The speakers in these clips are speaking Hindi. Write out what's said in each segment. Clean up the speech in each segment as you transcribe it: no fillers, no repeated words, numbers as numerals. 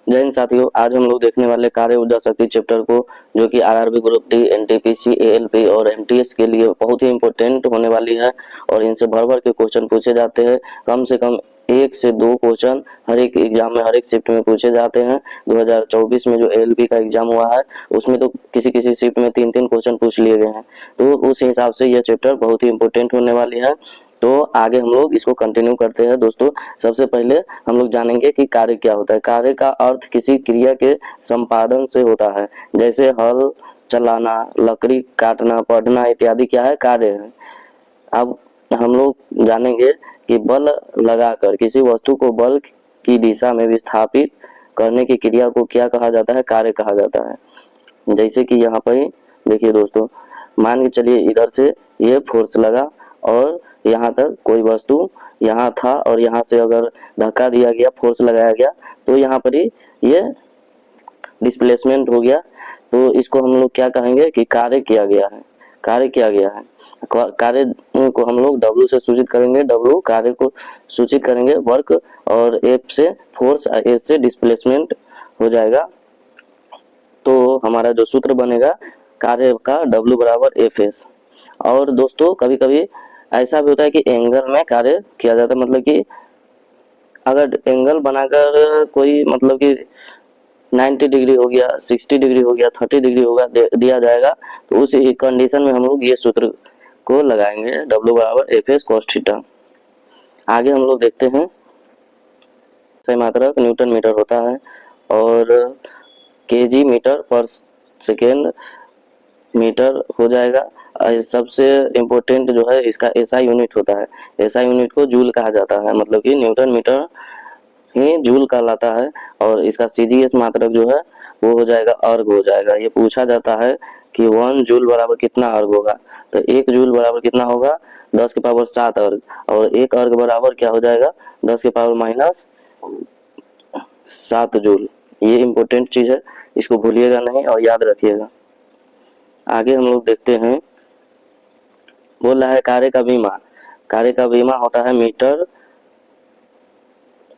जय हिंद साथियों, आज हम लोग देखने वाले कार्य ऊर्जा शक्ति चैप्टर को, जो कि RRB group D, NTPC, ALP और एमटीएस के लिए बहुत ही इंपॉर्टेंट होने वाली है। और इनसे भर भर के क्वेश्चन पूछे जाते हैं। कम से कम 1 से 2 क्वेश्चन हर एक एग्जाम में, हर एक शिफ्ट में पूछे जाते हैं। 2024 में जो एएलपी का एग्जाम हुआ है उसमें तो किसी किसी शिफ्ट में 3-3 क्वेश्चन पूछ लिए गए हैं। तो उस हिसाब से यह चैप्टर बहुत ही इंपॉर्टेंट होने वाली है। तो आगे हम लोग इसको कंटिन्यू करते हैं दोस्तों। सबसे पहले हम लोग जानेंगे कि कार्य क्या होता है। कार्य का अर्थ किसी क्रिया के संपादन से होता है, जैसे हल चलाना, लकड़ी काटना, पढ़ना इत्यादि क्या है, कार्य है। अब हम लोग जानेंगे कि बल लगाकर किसी वस्तु को बल की दिशा में विस्थापित करने की क्रिया को क्या कहा जाता है, कार्य कहा जाता है। जैसे कि यहाँ पर देखिए दोस्तों, मान के चलिए इधर से ये फोर्स लगा और यहाँ तक कोई वस्तु यहाँ था और यहाँ से अगर धक्का दिया गया, फोर्स लगाया गया, तो यहाँ पर ही ये डिस्प्लेसमेंट हो गया। तो इसको हम लोग क्या कहेंगे कि कार्य किया गया है, कार्य किया गया है। कार्य को हम लोग W से सूचित करेंगे, W कार्य को सूचित करेंगे, वर्क, और F से फोर्स, S से डिस्प्लेसमेंट हो जाएगा। तो हमारा जो सूत्र बनेगा कार्य का W बराबर FS। और दोस्तों कभी कभी ऐसा भी होता है कि एंगल में कार्य किया जाता है, मतलब कि अगर एंगल बनाकर कोई मतलब कि 90 डिग्री हो गया, 60 डिग्री हो गया, 30 डिग्री होगा दिया जाएगा, तो उस कंडीशन में हम लोग ये सूत्र को लगाएंगे, W बराबर FS cos थीटा। आगे हम लोग देखते हैं, सही मात्रक न्यूटन मीटर होता है और केजी मीटर पर सेकेंड मीटर हो जाएगा। सबसे इम्पोर्टेंट जो है इसका एसआई यूनिट होता है। एसआई यूनिट को जूल कहा जाता है, मतलब कि न्यूटन मीटर ही जूल कहलाता है। और इसका सीजीएस मात्रक जो है वो हो जाएगा अर्ग हो जाएगा। ये पूछा जाता है कि 1 जूल बराबर कितना अर्ग होगा, तो 1 जूल बराबर कितना होगा, 10 के पावर 7 अर्ग। और 1 अर्ग बराबर क्या हो जाएगा, 10 के पावर माइनस 7 जूल। ये इम्पोर्टेंट चीज है, इसको भूलिएगा नहीं और याद रखिएगा। आगे हम लोग देखते हैं, बोल रहा है कार्य का विमा। कार्य का विमा होता है मीटर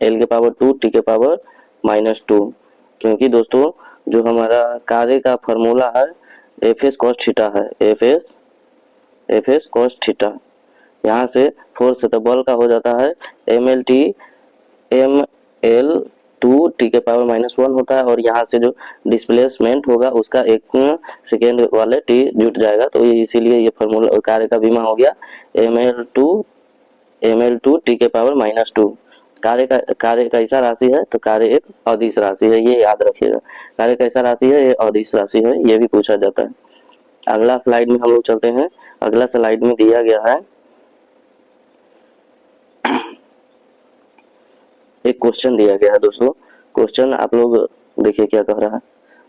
L के पावर 2 T के पावर -2। क्योंकि दोस्तों जो हमारा कार्य का फॉर्मूला है FS cos थीटा है, FS cos थीटा। यहाँ से फोर्स तो बल का हो जाता है MLT, ML2 T के पावर -1 होता है। और यहाँ से जो डिस्प्लेसमेंट होगा उसका 1 सेकेंड वाले T जुट जाएगा, तो ये इसीलिए ये फॉर्मूला कार्य का विमा हो गया ML2 T के पावर -2। कार्य कैसा राशि है, तो कार्य एक अदिश राशि है, ये याद रखिएगा। कार्य कैसा राशि है, ये अदिश राशि है, ये भी पूछा जाता है। अगला स्लाइड में हम लोग चलते हैं। अगला स्लाइड में दिया गया है एक क्वेश्चन दिया गया है दोस्तों। क्वेश्चन आप लोग देखिए क्या कह रहा है।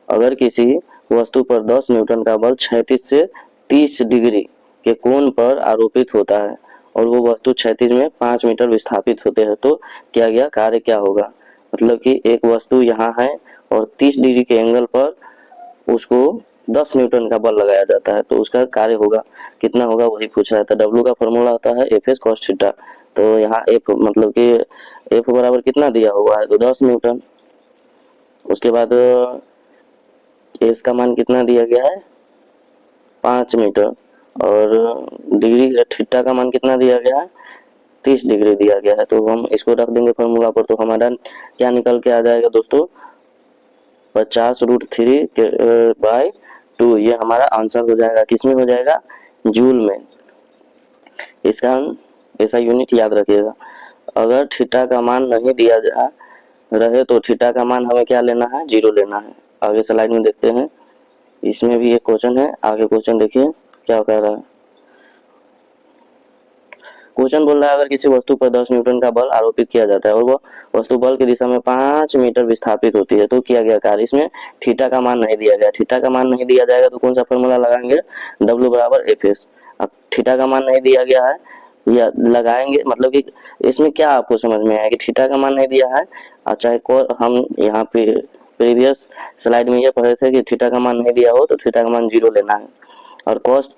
अगर किसी वस्तु पर 10 न्यूटन का बल 36 से 30 डिग्री के कोण पर आरोपित होता है और वो वस्तु 36 में 5 मीटर विस्थापित होते हैं, तो किया गया कार्य क्या होगा। मतलब कि एक वस्तु यहाँ है और 30 डिग्री के एंगल पर उसको 10 न्यूटन का बल लगाया जाता है, तो उसका कार्य होगा कितना होगा, वही पूछ रहा था। W का फॉर्मूला होता है FS cos थीटा। तो यहाँ F मतलब कि F बराबर कितना दिया हुआ है, तो 10 न्यूटन। उसके बाद S का मान कितना दिया गया है, 5 मीटर। और डिग्री थीटा का मान कितना दिया गया है, 30 डिग्री दिया गया है। तो हम इसको रख देंगे फॉर्मूला पर, तो हमारा क्या निकल के आ जाएगा दोस्तों, 50√3/2। ये हमारा आंसर हो जाएगा, किसमें हो जाएगा, जूल में। इसका ऐसा यूनिट याद रखिएगा। अगर थीटा का मान नहीं दिया जा रहे तो थीटा का मान हमें क्या लेना है, 0 लेना है। आगे स्लाइड में देखते हैं, इसमें भी एक क्वेश्चन है। आगे क्वेश्चन देखिए क्या कह रहा है। क्वेश्चन बोल रहा है अगर किसी वस्तु पर 10 न्यूटन का बल आरोपित किया जाता है और वह वस्तु बल की दिशा में 5 मीटर विस्थापित होती है, तो किया गया कार्य। इसमें थीटा का मान नहीं दिया गया, थीटा का मान नहीं दिया जाएगा तो कौन सा फॉर्मूला लगाएंगे, W बराबर FS। अब थीटा का मान नहीं दिया गया है या लगाएंगे, मतलब कि इसमें क्या आपको समझ में आया कि थीटा का मान नहीं दिया है। चाहे हम यहाँ पे प्रीवियस स्लाइड में ये पढ़े थे कि थीटा का मान नहीं दिया हो तो थीटा का मान 0 लेना है। और कॉस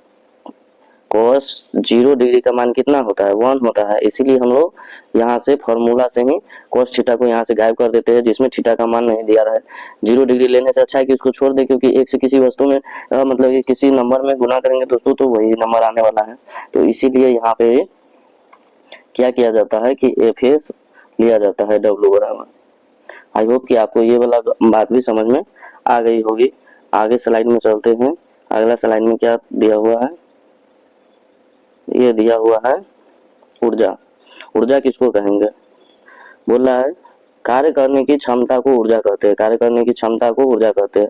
cos 0 डिग्री का मान कितना होता है, 1 होता है। इसीलिए हम लोग यहाँ से फॉर्मूला से ही cos थीटा को यहाँ से गायब कर देते हैं, जिसमें थीटा का मान नहीं दिया रहा है। 0 डिग्री लेने से अच्छा है कि उसको छोड़ दे, क्योंकि एक से किसी वस्तु में मतलब कि किसी नंबर में गुना करेंगे दोस्तों तो वही नंबर आने वाला है। तो इसीलिए यहाँ पे क्या किया जाता है कि एफ एस लिया जाता है डब्ल्यू बराबर। आई होप कि आपको ये वाला बात भी समझ में आ गई होगी। आगे स्लाइड में चलते हैं। अगला स्लाइड में क्या दिया हुआ है, ये दिया हुआ है ऊर्जा। ऊर्जा किसको कहेंगे, बोल रहा है कार्य करने की क्षमता को ऊर्जा कहते हैं, कार्य करने की क्षमता को ऊर्जा कहते हैं।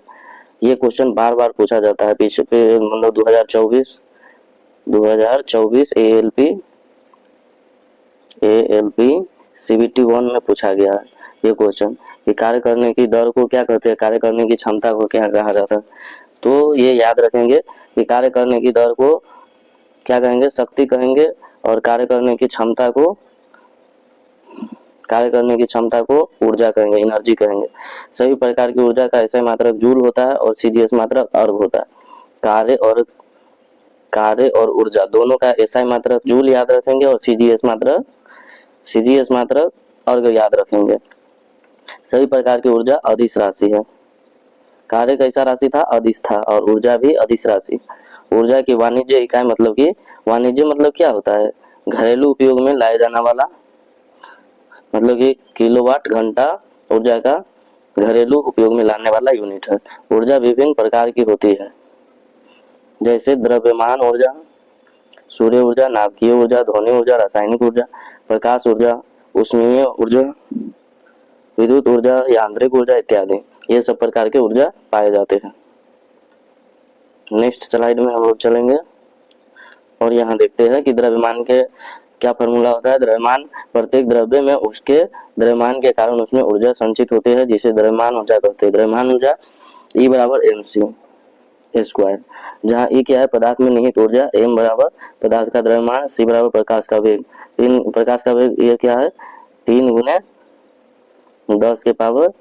ये क्वेश्चन बार बार पूछा जाता है पीछे पे, मतलब 2024 एएलपी सीबीटी 1 में पूछा गया है ये क्वेश्चन कि कार्य करने की दर को क्या कहते हैं, कार्य करने की क्षमता को क्या कहा जाता है। तो ये याद रखेंगे कि कार्य करने की दर को क्या कहेंगे, शक्ति कहेंगे, और कार्य करने की क्षमता को ऊर्जा कहेंगे, एनर्जी कहेंगे। सभी प्रकार की ऊर्जा का SI मात्रक जूल होता है और CGS मात्रक अर्ग होता है। कार्य और ऊर्जा दोनों का SI मात्रक जूल याद रखेंगे और CGS मात्रक अर्ग याद रखेंगे। सभी प्रकार की ऊर्जा अदिश राशि है। कार्य कैसा राशि था, अदिश था, और ऊर्जा भी अदिश राशि। ऊर्जा की वाणिज्य इकाई मतलब कि वाणिज्य मतलब क्या होता है, घरेलू उपयोग में लाया जाने वाला, मतलब कि किलोवाट घंटा ऊर्जा का घरेलू उपयोग में लाने वाला यूनिट है। ऊर्जा विभिन्न प्रकार की होती है, जैसे द्रव्यमान ऊर्जा, सूर्य ऊर्जा, नाभिकीय ऊर्जा, ध्वनि ऊर्जा, रासायनिक ऊर्जा, प्रकाश ऊर्जा, उष्मीय ऊर्जा, विद्युत ऊर्जा, यांत्रिक ऊर्जा इत्यादि। ये सब प्रकार के ऊर्जा पाए जाते हैं। नेक्स्ट स्लाइड में हम लोग चलेंगे और यहाँ देखते हैं कि द्रव्यमान के क्या फॉर्मूला होता है। द्रव्यमान प्रत्येक द्रव्य में उसके द्रव्यमान के कारण उसमें ऊर्जा संचित होती है, जिसे द्रव्यमान ऊर्जा कहते हैं। द्रव्यमान ऊर्जा E बराबर mc स्क्वायर, जहाँ E क्या है, पदार्थ में निहित ऊर्जा, m बराबर पदार्थ का द्रव्यमान, c बराबर प्रकाश का वेग। प्रकाश का वेग ये क्या है, 3 गुने 10 के पावर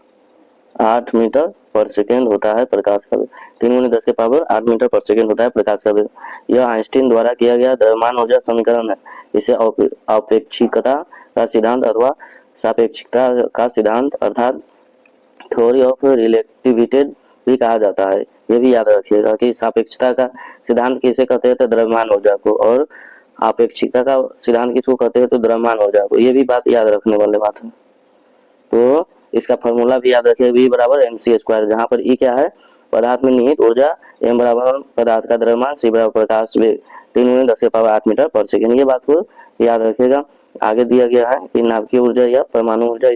8 मीटर पर सेकेंड होता है प्रकाश का वेग। 3 गुने 10 के पावर 8 मीटर पर सेकेंड होता है प्रकाश का वेग। यह आइंस्टीन द्वारा किया गया द्रव्यमान ऊर्जा समीकरण है। इसे अपेक्षिकता का सिद्धांत अथवा सापेक्षिकता का सिद्धांत अर्थात थ्योरी ऑफ रिलेटिविटी भी कहा जाता है। ये भी याद रखिएगा कि सापेक्षता का सिद्धांत किसे कहते हैं, तो द्रव्यमान ऊर्जा को, और अपेक्षिकता का सिद्धांत किसको कहते हैं, तो द्रव्यमान ऊर्जा को। ये भी बात याद रखने वाली बात है। तो इसका फॉर्मूला भी याद रखिए, V बराबर mc स्क्वायर, जहाँ पर E क्या है, पदार्थ में निहित ऊर्जा, m बराबर पदार्थ का द्रव्यमान, c बराबर प्रकाश वेग, 3 गुने 10 के पावर 8 मीटर पर सेकेंड। ये बात को याद रखिएगा। आगे दिया गया है कि नाभिकीय ऊर्जा या परमाणु ऊर्जा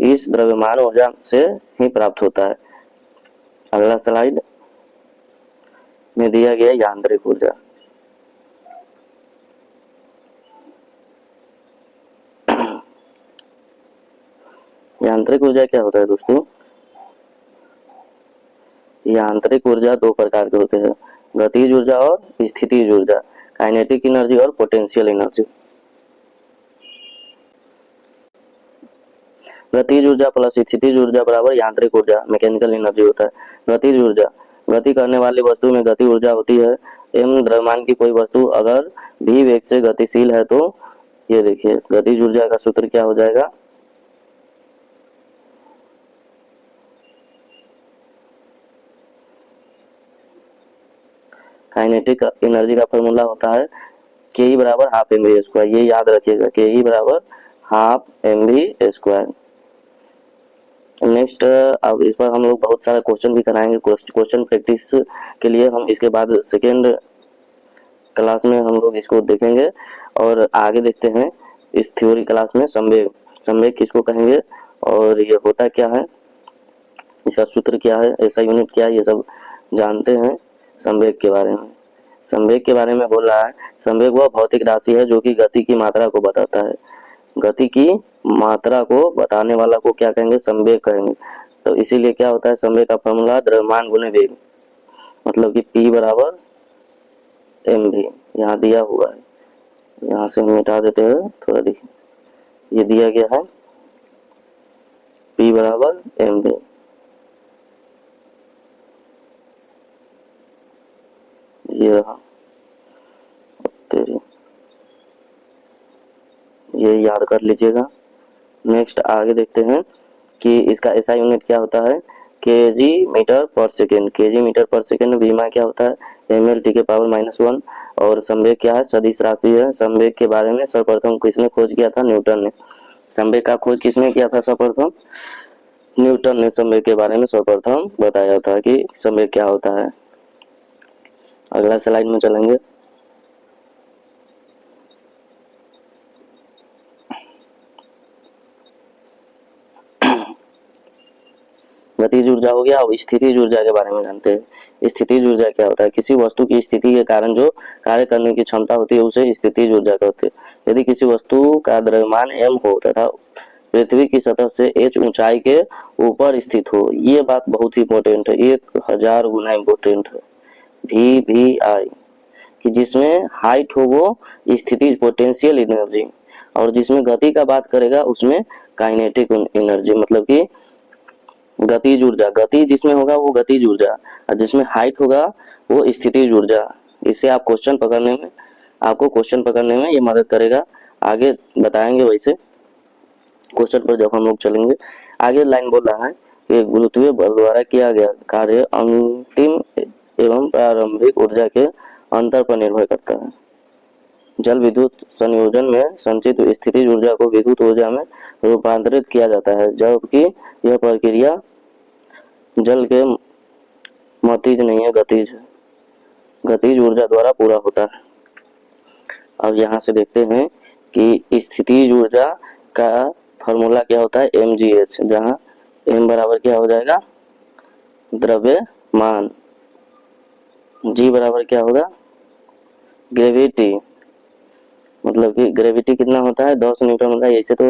इस द्रव्यमान ऊर्जा से ही प्राप्त होता है। अगला स्लाइड में दिया गया यांत्रिक ऊर्जा। यांत्रिक ऊर्जा क्या होता है दोस्तों, यांत्रिक ऊर्जा 2 प्रकार के होते हैं, गतिज ऊर्जा और स्थितिज ऊर्जा, काइनेटिक एनर्जी और पोटेंशियल एनर्जी। गतिज ऊर्जा प्लस स्थितिज ऊर्जा बराबर यांत्रिक ऊर्जा, मैकेनिकल एनर्जी होता है। गतिज ऊर्जा, गति करने वाली वस्तु में गति ऊर्जा होती है। m द्रव्यमान की कोई वस्तु अगर v वेग से गतिशील है तो ये देखिए गतिज ऊर्जा का सूत्र क्या हो जाएगा, काइनेटिक एनर्जी का फॉर्मूला होता है के बराबर हाफ mv स्क्वायर। ये याद रखिएगा, के बराबर हाफ mv स्क्वायर। नेक्स्ट अब इस पर हम लोग बहुत सारा क्वेश्चन भी कराएंगे, क्वेश्चन प्रैक्टिस के लिए हम इसके बाद सेकेंड क्लास में हम लोग इसको देखेंगे। और आगे देखते हैं इस थ्योरी क्लास में संवेग किसको कहेंगे और ये होता क्या है, इसका सूत्र क्या है, ऐसा यूनिट क्या है, ये सब जानते हैं संवेग के बारे में। संवेग के बारे में बोल रहा है, संवेग वह भौतिक राशि है जो कि गति की मात्रा को बताता है। गति की मात्रा को बताने वाला को क्या कहेंगे, संवेग कहेंगे। तो इसीलिए क्या होता है, संवेग का फॉर्मूला द्रव्यमान गुने वेग, मतलब कि P बराबर mv यहाँ दिया हुआ है, यहाँ से हम मिटा देते हैं थोड़ा, देखिए ये दिया गया है P बराबर mv। ये रहा, ये याद कर लीजिएगा। नेक्स्ट आगे देखते हैं कि इसका एसआई यूनिट क्या होता है, केजी मीटर पर सेकेंड। केजी मीटर पर सेकेंड। विमा क्या होता है, ml टी के पावर -1। और संवेग क्या है, सदिश राशि है। संवेग के बारे में सर्वप्रथम किसने खोज किया था, न्यूटन ने। संवेग का खोज किसने किया था सर्वप्रथम, न्यूटन ने संवेग के बारे में सर्वप्रथम बताया था कि संवेग क्या होता है। अगला स्लाइड में चलेंगे। गतिज ऊर्जा हो गया। अब स्थितिज ऊर्जा के बारे में जानते हैं। स्थितिज ऊर्जा क्या होता है, किसी वस्तु की स्थिति के कारण जो कार्य करने की क्षमता होती है उसे स्थितिज ऊर्जा कहते हैं। यदि किसी वस्तु का द्रव्यमान m हो तथा पृथ्वी की सतह से h ऊंचाई के ऊपर स्थित हो, ये बात बहुत ही इंपॉर्टेंट है, 1000 गुना इंपॉर्टेंट है, VVI, कि जिसमें हाइट हो वो स्थितिज पोटेंशियल एनर्जी, और जिसमें गति का बात करेगा उसमें काइनेटिक एनर्जी, मतलब कि गतिज ऊर्जा। गति जिसमें होगा वो गतिज ऊर्जा, और जिसमें हाइट होगा वो स्थितिज ऊर्जा। इससे आप आपको क्वेश्चन पकड़ने में ये मदद करेगा। आगे बताएंगे वैसे क्वेश्चन पर जब हम लोग चलेंगे। आगे लाइन बोल रहा है कि गुरुत्वीय बल द्वारा किया गया कार्य अंतिम एवं प्रारंभिक ऊर्जा के अंतर पर निर्भर करता है। जल विद्युत संयोजन में संचित स्थितिज ऊर्जा को विद्युत ऊर्जा में रूपांतरित किया जाता है, जबकि यह प्रक्रिया जल के मतिज नहीं है, गतिज है, गतिज ऊर्जा द्वारा पूरा होता है। अब यहाँ से देखते हैं कि स्थितिज ऊर्जा का फॉर्मूला क्या होता है, mgh, जहाँ m बराबर क्या हो जाएगा, द्रव्यमान, g बराबर क्या होगा, ग्रेविटी, मतलब कि ग्रेविटी कितना होता है, 10 न्यूटन होता है। ऐसे तो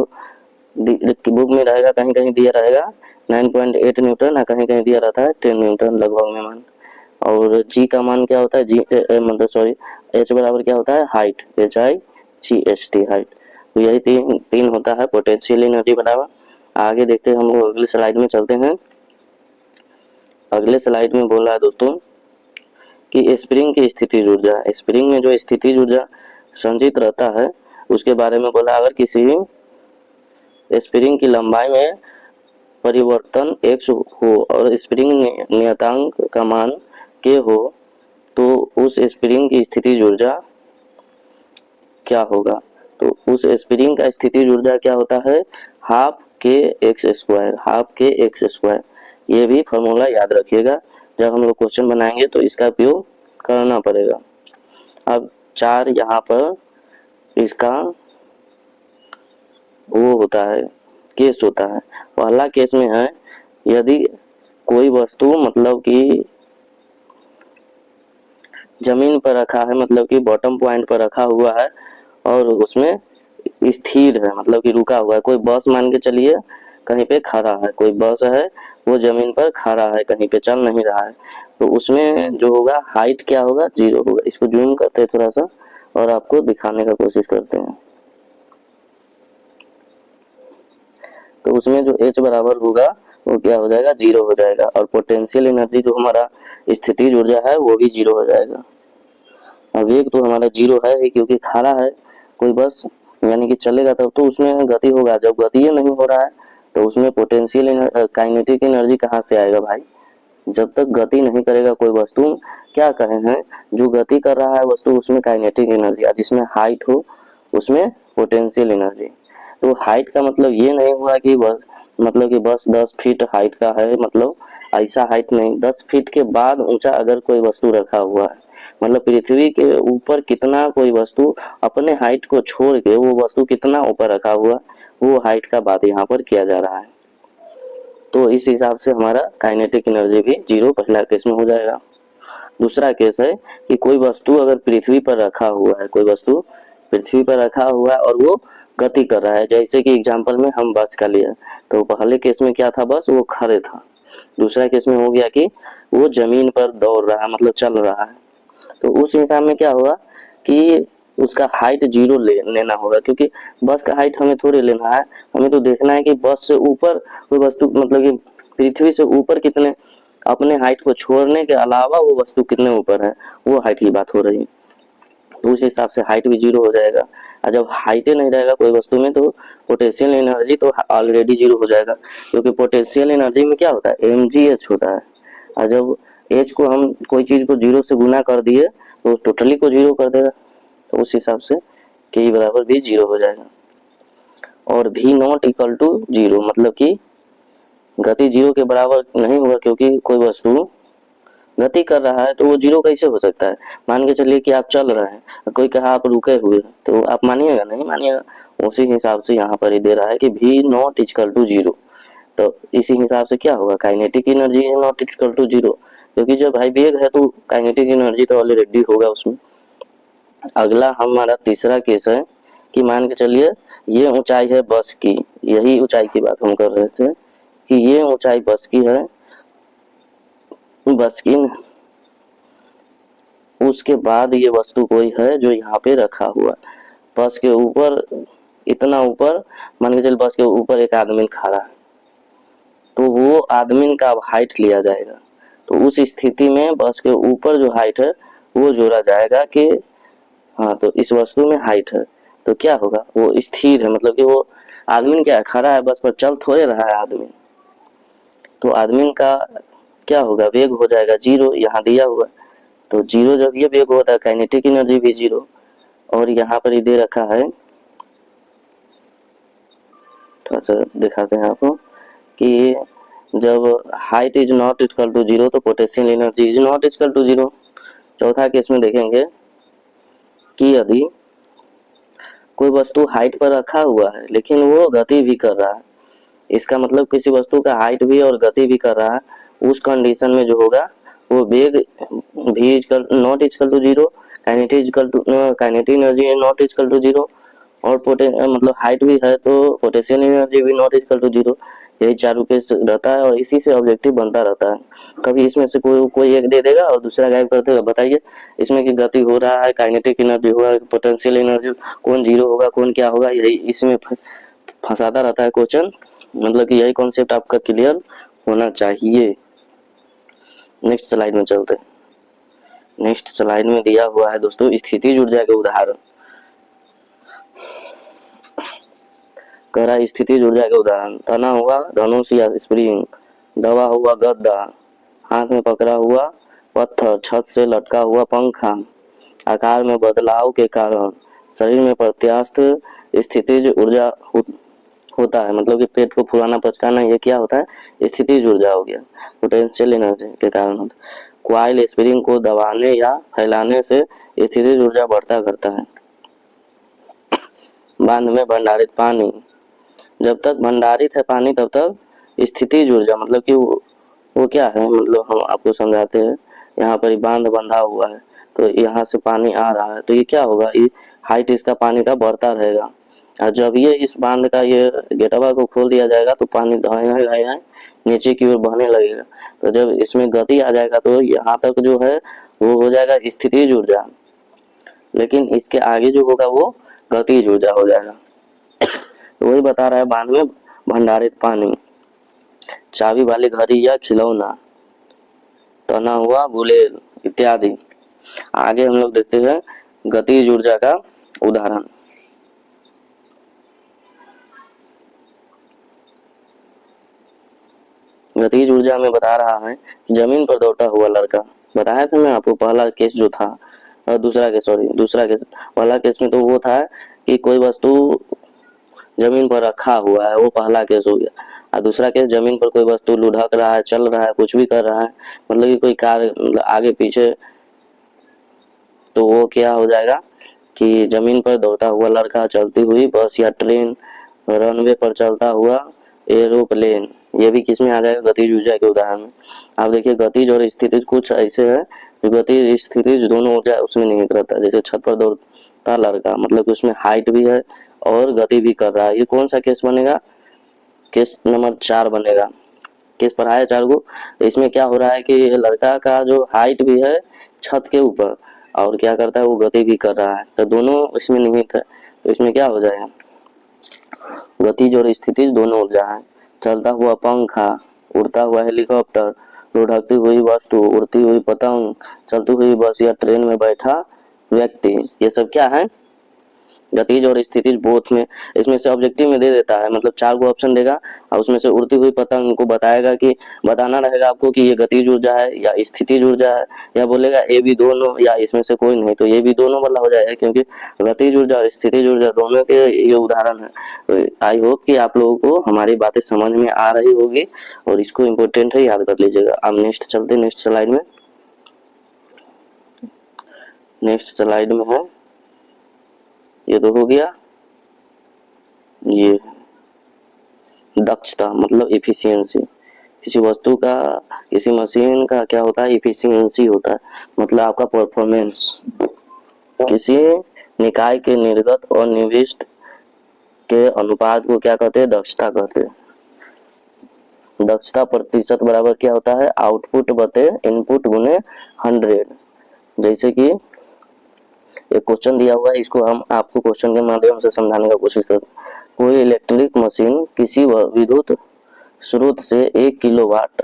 बुक में रहेगा, कहीं कहीं दिया रहेगा 9.8 न्यूटन, कहीं कहीं दिया रहता है 10 न्यूटन लगभग में मान। और जी का मान क्या होता है, एच बराबर क्या होता है, हाइट, HIGHT, हाइट। तो यही तीन होता है, पोटेंशियल एनर्जी बराबर। आगे देखते हैं हम लोग, अगले स्लाइड में चलते हैं। अगले स्लाइड में बोल रहा है दोस्तों कि स्प्रिंग की स्थितिज ऊर्जा, स्प्रिंग में जो स्थितिज ऊर्जा संचित रहता है उसके बारे में बोला। अगर किसी स्प्रिंग की लंबाई में परिवर्तन x हो और स्प्रिंग नियतांक का मान k हो, तो उस स्प्रिंग की स्थितिज ऊर्जा क्या होगा। तो उस स्प्रिंग का स्थितिज ऊर्जा क्या होता है, हाफ के एक्स स्क्वायर। ये भी फॉर्मूला याद रखिएगा, जब हम लोग क्वेश्चन बनाएंगे तो इसका उपयोग करना पड़ेगा। अब 4 यहाँ पर इसका वो होता है, केस होता है। पहला केस में है, यदि कोई वस्तु मतलब कि जमीन पर रखा है, मतलब कि बॉटम पॉइंट पर रखा हुआ है और उसमें स्थिर है, मतलब कि रुका हुआ है। कोई बस मान के चलिए कहीं पे खड़ा है, कोई बस है वो जमीन पर खड़ा है, कहीं पे चल नहीं रहा है, तो उसमें जो होगा हाइट क्या होगा, 0 होगा। इसको जूम करते हैं थोड़ा सा और आपको दिखाने का कोशिश करते हैं। तो उसमें जो h बराबर होगा वो क्या हो जाएगा, 0 हो जाएगा। और पोटेंशियल एनर्जी जो हमारा स्थितिज ऊर्जा है वो भी 0 हो जाएगा। वेग तो हमारा 0 है ही, क्योंकि खड़ा है कोई बस, यानी कि चलेगा तब तो उसमें गति होगा। जब गति नहीं हो रहा है तो उसमें पोटेंशियल काइनेटिक एनर्जी कहाँ से आएगा भाई, जब तक गति नहीं करेगा कोई वस्तु। क्या कहे हैं, जो गति कर रहा है वस्तु उसमें काइनेटिक एनर्जी, जिसमें हाइट हो उसमें पोटेंशियल एनर्जी। तो हाइट का मतलब ये नहीं हुआ कि बस, मतलब कि बस 10 फीट हाइट का है, मतलब ऐसा हाइट नहीं। 10 फीट के बाद ऊंचा अगर कोई वस्तु रखा हुआ है, मतलब पृथ्वी के ऊपर कितना कोई वस्तु अपने हाइट को छोड़ के वो वस्तु कितना ऊपर रखा हुआ, वो हाइट का बात यहाँ पर किया जा रहा है। तो इस हिसाब से हमारा काइनेटिक एनर्जी भी 0 पहला केस में हो जाएगा। दूसरा केस है कि कोई वस्तु अगर पृथ्वी पर रखा हुआ है, कोई वस्तु पृथ्वी पर रखा हुआ है और वो गति कर रहा है, जैसे कि एग्जांपल में हम बस का लिया, तो पहले केस में क्या था, बस वो खड़े था। दूसरा केस में हो गया कि वो जमीन पर दौड़ रहा है, मतलब चल रहा है। तो उस हिसाब में क्या होगा कि उसका हाइट 0 लेना होगा, क्योंकि बस का हाइट हमें थोड़ी लेना है, हमें तो देखना है कि बस से ऊपर कोई वस्तु, मतलब कि पृथ्वी से ऊपर कितने, अपने हाइट को छोड़ने के अलावा वो वस्तु कितने ऊपर है, वो हाइट की बात हो रही है। तो उस हिसाब से हाइट भी 0 हो जाएगा। और जब हाइट नहीं रहेगा कोई वस्तु में तो पोटेंशियल एनर्जी तो ऑलरेडी जीरो हो जाएगा, क्योंकि पोटेंशियल एनर्जी में क्या होता है mgh होता है। और जब h को हम कोई चीज को जीरो से गुना कर दिए तो टोटली को जीरो कर देगा, तो उस हिसाब से k बराबर भी जीरो हो जाएगा। और v not equal to zero मतलब कि गति जीरो के बराबर नहीं होगा, क्योंकि कोई वस्तु गति कर रहा है तो वो जीरो कैसे हो सकता है। मान के चलिए कि आप चल रहे हैं, कोई कहा आप रुके हुए हैं, तो आप मानिएगा नहीं मानिएगा। उसी हिसाब से यहाँ पर ही दे रहा है कि v not equal to zero, तो इसी हिसाब से क्या होगा kinetic energy not equal to zero, क्योंकि जब भाई वेग है तो काइनेटिक एनर्जी तो ऑलरेडी होगा उसमें। अगला हमारा तीसरा केस है कि मान के चलिए ये ऊंचाई है बस की, यही ऊंचाई की बात हम कर रहे थे कि ये ऊंचाई बस की है, बस की उसके बाद ये वस्तु कोई है जो यहाँ पे रखा हुआ है बस के ऊपर, इतना ऊपर मान के चलिए बस के ऊपर एक आदमी खड़ा है, तो वो आदमी का अब हाइट लिया जाएगा। तो उस स्थिति में बस के ऊपर जो हाइट है वो जोड़ा जाएगा कि हाँ तो इस वस्तु में हाइट है, तो क्या होगा वो स्थिर है, मतलब कि वो आदमी क्या है खड़ा है बस पर, चल थोड़े रहा है आदमी, तो आदमी का क्या होगा वेग हो जाएगा जीरो, यहाँ दिया हुआ। तो जीरो जब ये वेग होता है काइनेटिक एनर्जी भी जीरो। और यहाँ पर ये दे रखा है, थोड़ा सा दिखाते हैं आपको कि जब height is not equal to zero तो potential energy is not equal to zero. चौथा केस में देखेंगे कि यदि कोई वस्तु हाइट पर रखा हुआ है लेकिन वो गति भी कर रहा है, इसका मतलब किसी वस्तु का हाइट भी और गति भी कर रहा है, उस कंडीशन में जो होगा वो वेग भी equal not equal to zero, kinetic energy not equal to zero, और मतलब हाइट भी है तो पोटेंशियल एनर्जी भी नॉट इक्वल टू जीरो। यही चारों केस रहता है और इसी से ऑब्जेक्टिव बनता रहता है। कभी इसमें से कोई एक दे देगा और दूसरा गायब कर देगा। बताइए इसमें की गति हो रहा है, काइनेटिक एनर्जी होगा, पोटेंशियल एनर्जी, कौन जीरो होगा कौन क्या होगा, यही इसमें फंसाता रहता है क्वेश्चन। मतलब कि यही कॉन्सेप्ट आपका क्लियर होना चाहिए। नेक्स्ट स्लाइड में चलते हैं। नेक्स्ट स्लाइड में दिया हुआ है दोस्तों स्थितिज ऊर्जा के उदाहरण। कह रहा है स्थितिज ऊर्जा के उदाहरण, तना हुआ धनुष या स्प्रिंग, दबा हुआ गद्दा, हाथ में पकड़ा हुआ पत्थर, छत से लटका हुआ पंखा, आकार में बदलाव के कारण शरीर में प्रत्यास्थ स्थितिज ऊर्जा होता है। मतलब कि पेट को फुलाना पचकाना ये क्या होता है स्थितिज ऊर्जा हो गया, पोटेंशियल एनर्जी के कारण होता है। क्वाइल स्प्रिंग को दबाने या फैलाने से स्थितिज ऊर्जा बढ़ता करता है। बांध में भंडारित पानी, जब तक भंडारित है पानी तब तक स्थितिज ऊर्जा, मतलब कि वो क्या है, मतलब हम आपको समझाते हैं। यहाँ पर बांध बंधा हुआ है तो यहाँ से पानी आ रहा है, तो ये क्या होगा, ये हाइट इसका पानी का बढ़ता रहेगा। और जब ये इस बांध का ये गेटवा को खोल दिया जाएगा तो पानी धाए नीचे की ओर बहने लगेगा। तो जब इसमें गति आ जाएगा तो यहाँ तक जो है वो हो जाएगा स्थितिज ऊर्जा, लेकिन इसके आगे जो होगा वो गतिज ऊर्जा हो जाएगा। तो वही बता रहा है बांध में भंडारित पानी, चाबी वाली घड़ी या खिलौना, तना हुआ गुलेल इत्यादि। आगे हम लोग देखते हैं गतिज ऊर्जा का उदाहरण। गतिज ऊर्जा में बता रहा है जमीन पर दौड़ता हुआ लड़का, बताया था मैं आपको पहला केस जो था, और दूसरा केस पहला केस में तो वो था कि कोई वस्तु जमीन पर रखा हुआ है, वो पहला केस हो गया। और दूसरा केस जमीन पर कोई वस्तु लुढ़क रहा है, चल रहा है, कुछ भी कर रहा है, मतलब कि कोई कार आगे पीछे, तो वो क्या हो जाएगा कि जमीन पर दौड़ता हुआ लड़का, चलती हुई बस या ट्रेन, रनवे पर चलता हुआ एरोप्लेन, ये भी किसमें आ जाएगा गतिज ऊर्जा के उदाहरण में। आप देखिए गतिज और स्थितिज कुछ ऐसे है जो गतिज स्थितिज दोनों ऊर्जा उसमें निहित रहता है। जैसे छत पर दौड़ता लड़का, मतलब कि उसमें हाइट भी है और गति भी कर रहा है। ये कौन सा केस बनेगा, केस नंबर 4 बनेगा। केस पढ़ाया 4 को। इसमें क्या हो रहा है कि लड़का का जो हाइट भी है छत के ऊपर और क्या करता है वो गति भी कर रहा है, तो दोनों इसमें निहित है। तो इसमें क्या हो जाएगा गतिज और स्थितिज दोनों ऊर्जा है। चलता हुआ पंखा, उड़ता हुआ हेलीकॉप्टर, लुढ़कती हुई वस्तु, उड़ती हुई पतंग, चलती हुई बस या ट्रेन में बैठा व्यक्ति, ये सब क्या है गतिज और स्थितिज बोथ में। इसमें से ऑब्जेक्टिव में दे देता है, मतलब 4 को ऑप्शन देगा और उसमें से उड़ती हुई पतंग को बताएगा कि बताना रहेगा आपको कि ये गतिज ऊर्जा है या स्थितिज ऊर्जा है, या बोलेगा ए बी दोनों या इसमें से कोई नहीं, तो ये भी दोनों वाला हो जाएगा, क्योंकि गतिज ऊर्जा और स्थितिज ऊर्जा दोनों के ये उदाहरण है। तो आई होप कि आप लोगों को हमारी बातें समझ में आ रही होगी और इसको इम्पोर्टेंट है, याद कर लीजिएगा। अब नेक्स्ट चलते, नेक्स्ट स्लाइड में। नेक्स्ट स्लाइड में है, ये तो हो गया, ये दक्षता मतलब इफिशियंसी। किसी वस्तु का, किसी मशीन का क्या होता है, इफिशियंसी होता है, मतलब आपका परफॉर्मेंस। किसी निकाय के निर्गत और निविष्ट के अनुपात को क्या कहते हैं, दक्षता कहते हैं। दक्षता प्रतिशत बराबर क्या होता है, आउटपुट बटे इनपुट गुने 100। जैसे कि एक क्वेश्चन दिया हुआ है, इसको हम आपको क्वेश्चन के माध्यम से समझाने का कोशिश करते हैं। कोई इलेक्ट्रिक मशीन किसी विद्युत स्रोत से 1 किलोवाट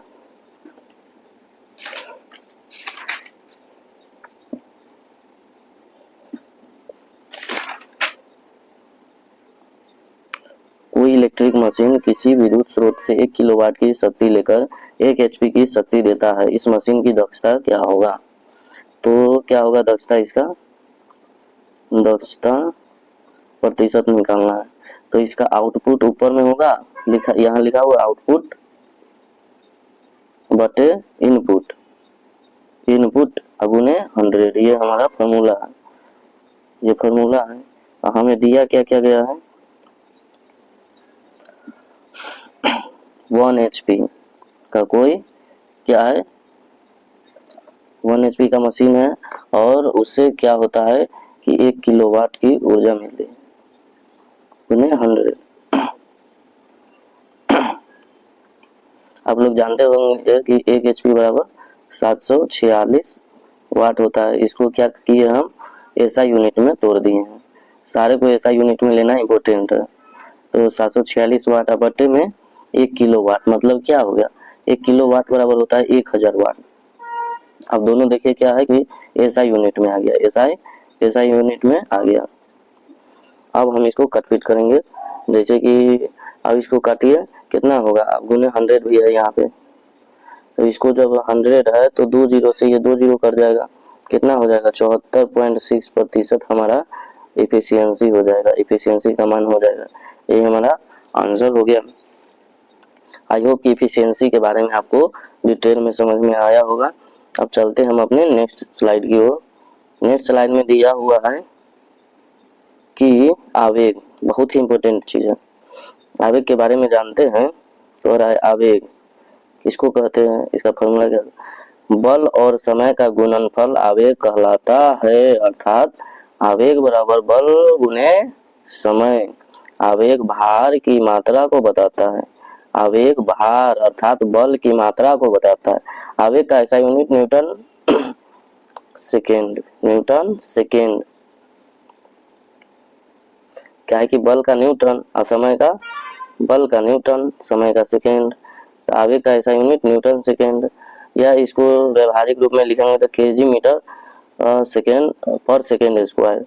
कोई इलेक्ट्रिक मशीन किसी विद्युत स्रोत से 1 किलोवाट की शक्ति लेकर 1 एचपी की शक्ति देता है। इस मशीन की दक्षता क्या होगा? तो क्या होगा दक्षता, इसका दक्षता प्रतिशत निकालना है। तो इसका आउटपुट ऊपर में होगा, लिखा यहाँ लिखा हुआ आउटपुट बटे इनपुट, इनपुट गुने 100, ये हमारा फॉर्मूला है, ये फॉर्मूला है। हमें दिया क्या क्या गया है, 1 एचपी का कोई क्या है, 1 एचपी का मशीन है और उससे क्या होता है कि 1 किलोवाट की ऊर्जा मिलती है, गुने 100। आप लोग जानते होंगे कि 1 एचपी बराबर 746 वाट होता है। इसको क्या किए हम, एसआई यूनिट में तोड़ दिए हैं। सारे को एसआई यूनिट में लेना इम्पोर्टेंट है। तो 746 वाट बटे में 1 किलोवाट, मतलब क्या हो गया, 1 किलोवाट बराबर होता है 1000 वाट। अब दोनों देखिए क्या है कि एसआई यूनिट में आ गया, एसआई यूनिट में आ गया। अब हम इसको कटपीट करेंगे, जैसे कि अब इसको काटिए, कितना होगा, गुने 100 भी है यहाँ पे। तो इसको जब 100 है तो 2 जीरो से ये 2 जीरो कट जाएगा, कितना हो जाएगा, 74.6% हमारा इफिशियंसी हो जाएगा, इफिशियंसी का मान हो जाएगा। ये हमारा आंसर हो गया। आई होप कि इफिशियंसी के बारे में आपको डिटेल में समझ में आया होगा। अब चलते हम अपने नेक्स्ट स्लाइड की ओर। नेक्स्ट स्लाइड में दिया हुआ है कि आवेग, बहुत ही इंपॉर्टेंट चीज है। आवेग के बारे में जानते हैं तो आवेग किसको कहते हैं, इसका फॉर्मूला क्या है, बल और समय का गुणनफल आवेग कहलाता है। अर्थात आवेग बराबर बल गुने समय। आवेग भार की मात्रा को बताता है, आवेग भार अर्थात बल की मात्रा को बताता है। आवेग का ऐसा unit Newton second, Newton second. क्या है कि बल का न्यूटन और समय का, बल का न्यूटन, समय का सेकेंड। आवेग का ऐसा यूनिट न्यूटन सेकेंड, या इसको व्यवहारिक रूप में लिखेंगे तो केजी मीटर सेकेंड पर सेकेंड स्क्वायर।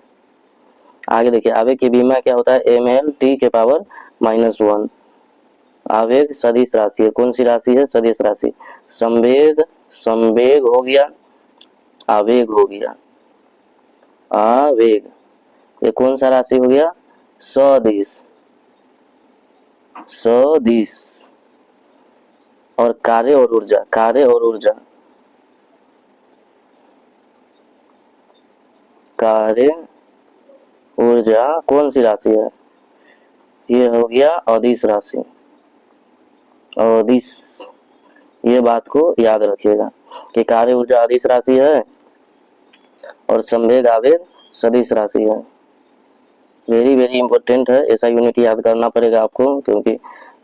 आगे देखिए, आवेग की बीमा क्या होता है, ml t के पावर -1। आवेग सदिश राशि है, कौन सी राशि है, सदिश राशि। संवेग, संवेग हो गया, आवेग हो गया, आवेग, ये कौन सा राशि हो गया, सदिश, सदिश। और कार्य और ऊर्जा, कार्य और ऊर्जा, कार्य ऊर्जा कौन सी राशि है, ये हो गया अदिश राशि, अदिश। ये बात को याद रखिएगा कि कार्य ऊर्जा अदिश राशि है और संवेग आवेग सदिश राशि है। वेरी वेरी इंपॉर्टेंट है, ऐसा यूनिट याद करना पड़ेगा आपको, क्योंकि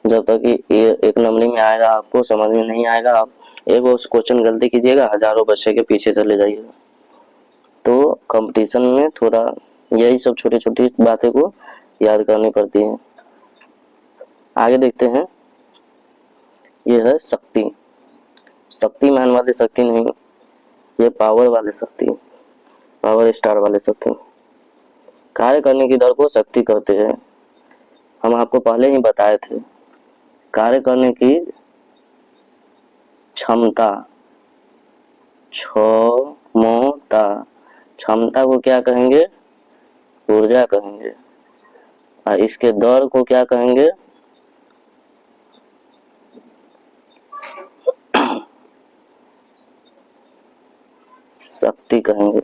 जब तक ये एक नंबरी में आएगा आपको समझ में नहीं आएगा, आप एक उस क्वेश्चन गलती कीजिएगा, हजारों बच्चे के पीछे चले जाइएगा। तो कंपटीशन में थोड़ा यही सब छोटी छोटी बातें को याद करनी पड़ती है। आगे देखते हैं, ये है शक्ति, शक्तिमान वाले शक्ति नहीं, ये पावर वाले शक्ति, पावर स्टार वाले शक्ति। कार्य करने की दर को शक्ति कहते हैं। हम आपको पहले ही बताए थे, कार्य करने की क्षमता, क्षमता, क्षमता को क्या कहेंगे? ऊर्जा कहेंगे। और इसके दर को क्या कहेंगे? शक्ति कहेंगे।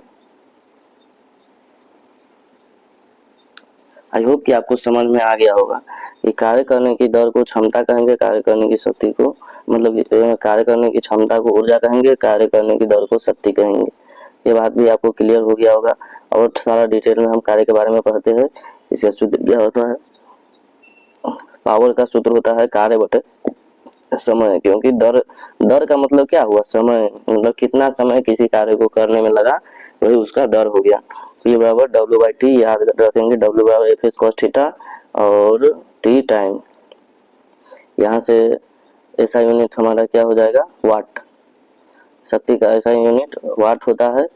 आई होप कि आपको समझ में आ गया होगा कि कार्य करने की दर को क्षमता कहेंगे, कार्य करने की शक्ति को मतलब कार्य करने की क्षमता को ऊर्जा कहेंगे, कार्य करने की दर को शक्ति कहेंगे। ये बात भी आपको क्लियर हो गया होगा। और सारा डिटेल में हम कार्य के बारे में पढ़ते हैं। इसका सूत्र क्या होता है? पावर का सूत्र होता है कार्य बटे समय, क्योंकि दर का मतलब क्या हुआ? समय, मतलब कितना समय किसी कार्य को करने में लगा, वही उसका दर हो गया। P बराबर W/T, याद रखेंगे W बराबर F cos थीटा और T टाइम। यहाँ से ऐसा यूनिट हमारा क्या हो जाएगा? वाट। शक्ति का ऐसा यूनिट वाट होता है।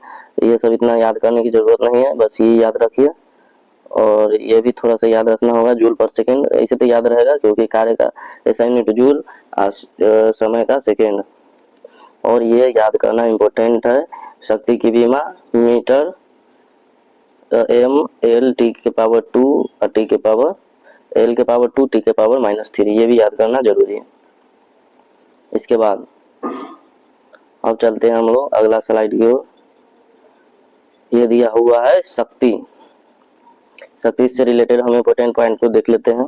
ये सब इतना याद करने की जरूरत नहीं है, बस ये याद रखिए। और ये भी थोड़ा सा याद रखना होगा, जूल पर सेकेंड। ऐसे तो याद रहेगा क्योंकि कार्य का ऐसा यूनिट जूल और समय का सेकेंड। और ये याद करना इम्पोर्टेंट है, शक्ति की बीमा मीटर M/L T के पावर 2 और T के पावर L के पावर 2 T के पावर -3, ये भी याद करना जरूरी है। इसके बाद अब चलते हैं हम लोग अगला स्लाइड की ओर। ये दिया हुआ है शक्ति। शक्ति से रिलेटेड हम इम्पोर्टेंट पॉइंट को देख लेते हैं।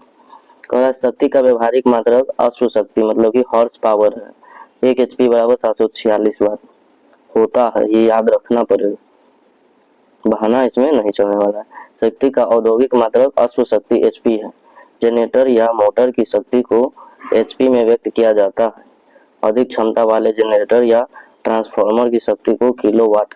कहा शक्ति का व्यवहारिक मात्रक अश्व शक्ति मतलब कि हॉर्स पावर है। 1 HP बराबर 746 वाट होता है, ये याद रखना पड़ेगा, बहाना इसमें नहीं चलने वाला है। शक्ति का औद्योगिक मात्रक अश्व शक्ति HP है। जनरेटर या मोटर की शक्ति को HP में व्यक्त किया जाता है। अधिक क्षमता वाले जनरेटर या ट्रांसफार्मर की शक्ति को किलोवाट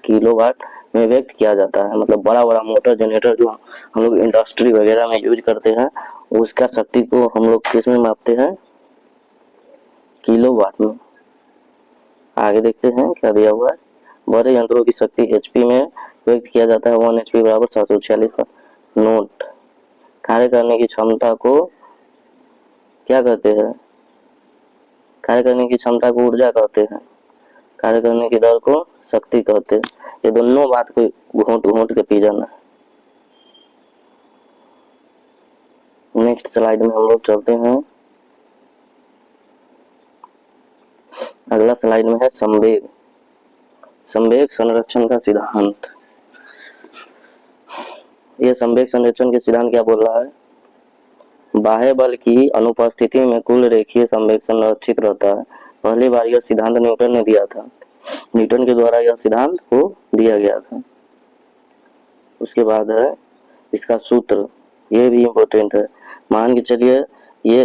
में व्यक्त किया जाता है। मतलब बड़ा बड़ा मोटर जनरेटर जो हम लोग इंडस्ट्री वगैरह में यूज करते हैं, उसका शक्ति को हम लोग किस में मापते हैं? किलोवाट में। आगे देखते हैं क्या दिया हुआ है। बड़े यंत्रों की शक्ति HP में व्यक्त किया जाता है। 1 HP बराबर 746 नोट। कार्य करने की क्षमता को क्या कहते हैं? कार्य करने की क्षमता को ऊर्जा कहते हैं। कार्य करने की दर को शक्ति कहते हैं। ये दोनों बात को घोंट घोंट के पी जाना है। नेक्स्ट स्लाइड में हम लोग चलते हैं। अगला स्लाइड में है संवेग। संवेग संरक्षण का सिद्धांत। ये संवेग संरक्षण के सिद्धांत क्या बोल रहा है? बाह्य बल की अनुपस्थिति में कुल रेखीय संवेग संरक्षित रहता है। पहली बार यह सिद्धांत न्यूटन ने दिया था। न्यूटन के द्वारा यह सिद्धांत को दिया गया था। उसके बाद है इसका सूत्र, ये भी इम्पोर्टेंट है। मान के चलिए ये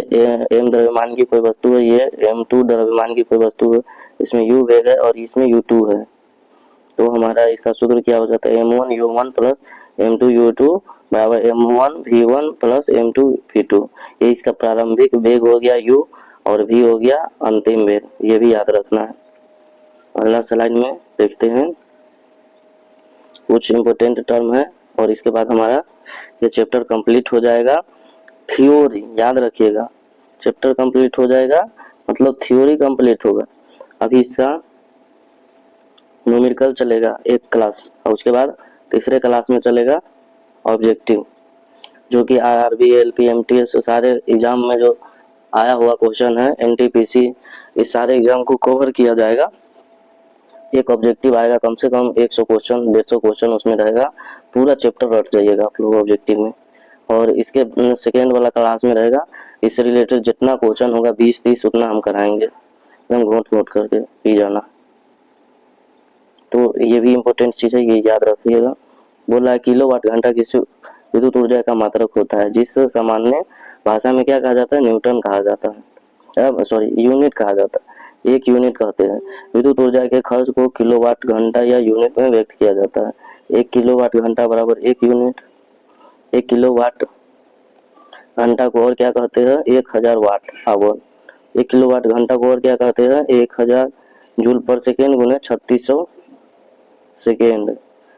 m द्रव्यमान की कोई वस्तु है, ये m2 द्रव्यमान की कोई वस्तु है, इसमें u वेग है और इसमें u2 है। तो हमारा इसका सूत्र क्या हो जाता है? m1 u1 plus m2 u2 बराबर m1 v1 plus m2 v2। ये इसका प्रारंभिक वेग हो गया u और v हो गया अंतिम वेग, ये भी याद रखना है। अगला स्लाइड में देखते हैं, कुछ इम्पोर्टेंट टर्म है और इसके बाद हमारा ये चैप्टर कंप्लीट हो जाएगा। थ्योरी याद रखिएगा, चैप्टर कंप्लीट हो जाएगा मतलब थ्योरी कंप्लीट होगा। अभी इसका न्यूमेरिकल चलेगा एक क्लास और उसके बाद तीसरे क्लास में चलेगा ऑब्जेक्टिव, जो कि RRB LP MTS सारे एग्जाम में जो आया हुआ क्वेश्चन है, NTPC, इस सारे एग्जाम को कवर किया जाएगा। एक ऑब्जेक्टिव आएगा, कम से कम 100 क्वेश्चन 150 क्वेश्चन उसमें रहेगा। पूरा चैप्टर रट जाइएगा आप लोग ऑब्जेक्टिव में। और इसके सेकेंड वाला क्लास में रहेगा, इससे रिलेटेड जितना क्वेश्चन होगा 20-30 उतना हम कराएंगे, एकदम घोट घोट करके पी जाना। तो ये भी इम्पोर्टेंट चीज़ है, ये याद रखिएगा। बोला है किलोवाट घंटा किसी विद्युत ऊर्जा का मात्रक होता है, जिस सामान्य भाषा में क्या कहा जाता है? न्यूटन कहा जाता है, सॉरी यूनिट कहा जाता है, एक यूनिट कहते हैं। विद्युत ऊर्जा के खर्च को किलोवाट घंटा या यूनिट में व्यक्त किया जाता है। 1 किलोवाट घंटा बराबर 1 यूनिट। 1 किलोवाट घंटा को और क्या कहते हैं? 1000 वाट आवर। 1 किलोवाट घंटा को और क्या कहते हैं? 1000 जूल पर सेकेंड गुने 3600 सेकेंड।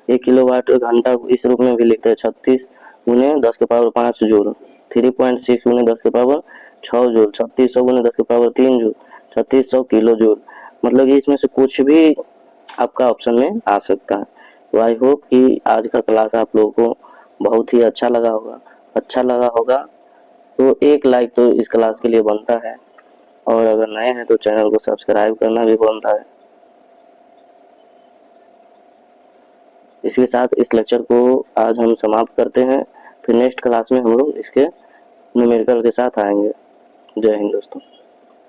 1 किलोवाट घंटा को इस रूप में भी लिखते हैं, 36 गुने 10 के पावर 5 जूल, 3.6 गुने 10 के पावर 6 जूल, 3600 गुने 10 के पावर 3 जूल, 3600 किलो जूल। मतलब कि इसमें से कुछ भी आपका ऑप्शन में आ सकता है। तो आई होप कि आज का क्लास आप लोगों को बहुत ही अच्छा लगा होगा। तो एक लाइक तो इस क्लास के लिए बनता है, और अगर नए हैं तो चैनल को सब्सक्राइब करना भी बनता है। इसके साथ इस लेक्चर को आज हम समाप्त करते हैं। फिर नेक्स्ट क्लास में हम लोग इसके न्यूमेरिकल के साथ आएंगे। जय हिंद दोस्तों।